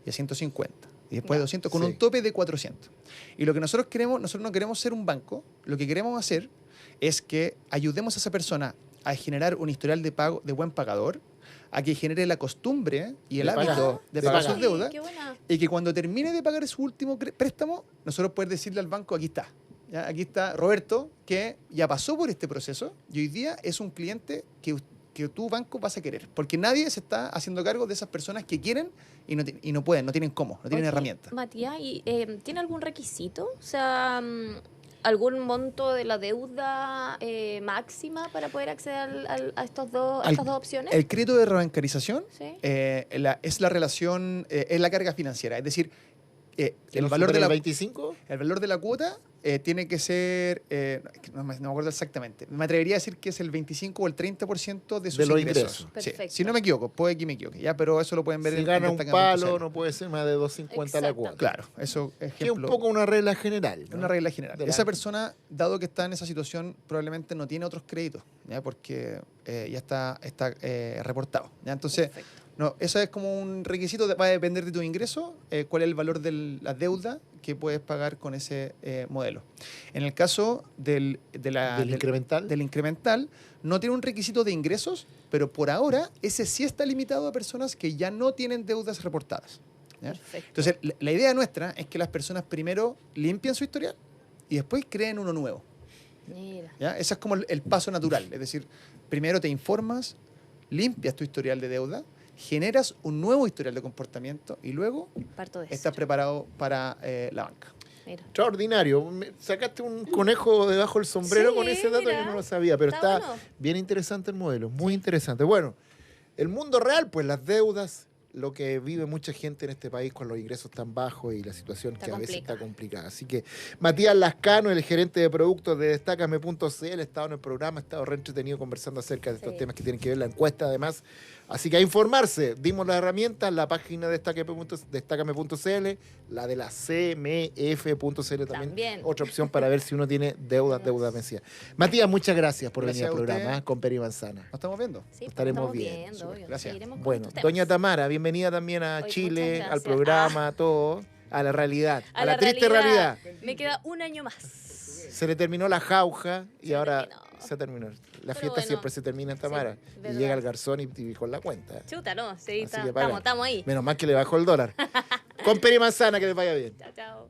y a 150, y después a 200, con Sí. un tope de 400. Y lo que nosotros no queremos ser un banco, lo que queremos hacer es que ayudemos a esa persona a generar un historial de pago de buen pagador, a que genere la costumbre y el De pagar. hábito de De pagar pagar. sus deudas, Qué buena. y que cuando termine de pagar su último préstamo, nosotros poder decirle al banco, aquí está. ¿Ya? Aquí está Roberto, que ya pasó por este proceso y hoy día es un cliente que tu banco vas a querer. Porque nadie se está haciendo cargo de esas personas que quieren y no pueden, no tienen cómo, no tienen Oye, herramientas. Matías, ¿tiene algún requisito? O sea, ¿algún monto de la deuda máxima para poder acceder a estas dos opciones? El crédito de rebancarización Sí. es la relación, es la carga financiera. Es decir, ¿Que el no valor supere de el la 25? El valor de la cuota tiene que ser, no me acuerdo exactamente, me atrevería a decir que es el 25 o el 30% de sus De los ingresos. ingresos. Sí. Perfecto. Si no me equivoco, puede que me equivoque, ya, pero eso lo pueden ver Si en gana un destaca.cl. palo, no puede ser más de 250 la cuota. Claro, eso es Que es un poco una regla general, ¿no? una regla general. De la- Esa persona, dado que está en esa situación, probablemente no tiene otros créditos, ¿ya? Porque ya está reportado. ¿Ya? Entonces, no, eso es como un requisito, va a depender de tu ingreso, cuál es el valor de la deuda que puedes pagar con ese modelo. En el caso del incremental. del incremental, no tiene un requisito de ingresos, pero por ahora ese sí está limitado a personas que ya no tienen deudas reportadas. ¿Ya? Perfecto. Entonces, la idea nuestra es que las personas primero limpien su historial y después creen uno nuevo. Mira. ¿Ya? Ese es como el paso natural. Es decir, primero te informas, limpias tu historial de deuda, generas un nuevo historial de comportamiento y luego Parto de estás cero. preparado para la banca. Mira. Extraordinario. Sacaste un conejo debajo del sombrero Sí, con ese dato mira. que no lo sabía, pero Está está bueno. bien interesante el modelo, muy interesante. Bueno, el mundo real, pues las deudas, lo que vive mucha gente en este país con los ingresos tan bajos y la situación Está que a veces complicada. está complicada. Así que Matías Lascano, el gerente de productos de Destácame.cl, ha estado en el programa, ha estado re entretenido conversando acerca de estos Sí. temas que tienen que ver la encuesta además. Así que a informarse, dimos las herramientas, la página de Destácame.cl, la de la CMF.cl También. otra opción para ver si uno tiene deuda vencida. Matías, muchas gracias por Gracias venir al a usted. programa con Peri Manzana. ¿Nos estamos viendo. Sí, Estaremos estamos bien, viendo, súper. obvio. Gracias. Seguiremos con Bueno, estos doña temas. Tamara, bienvenida también a Oye, Chile, muchas al gracias. programa, a todo, a la realidad, a la triste realidad. Me queda un año más. Se le terminó la jauja y Se ahora terminó. se terminó. Pero fiesta bueno, siempre se termina en Tamara. sí, Y verdad. llega el garzón y con la cuenta. Chuta, no, sí, Así que paga. estamos ahí. Menos mal que le bajó el dólar. Con pera y manzana, que les vaya bien. Chao, chao.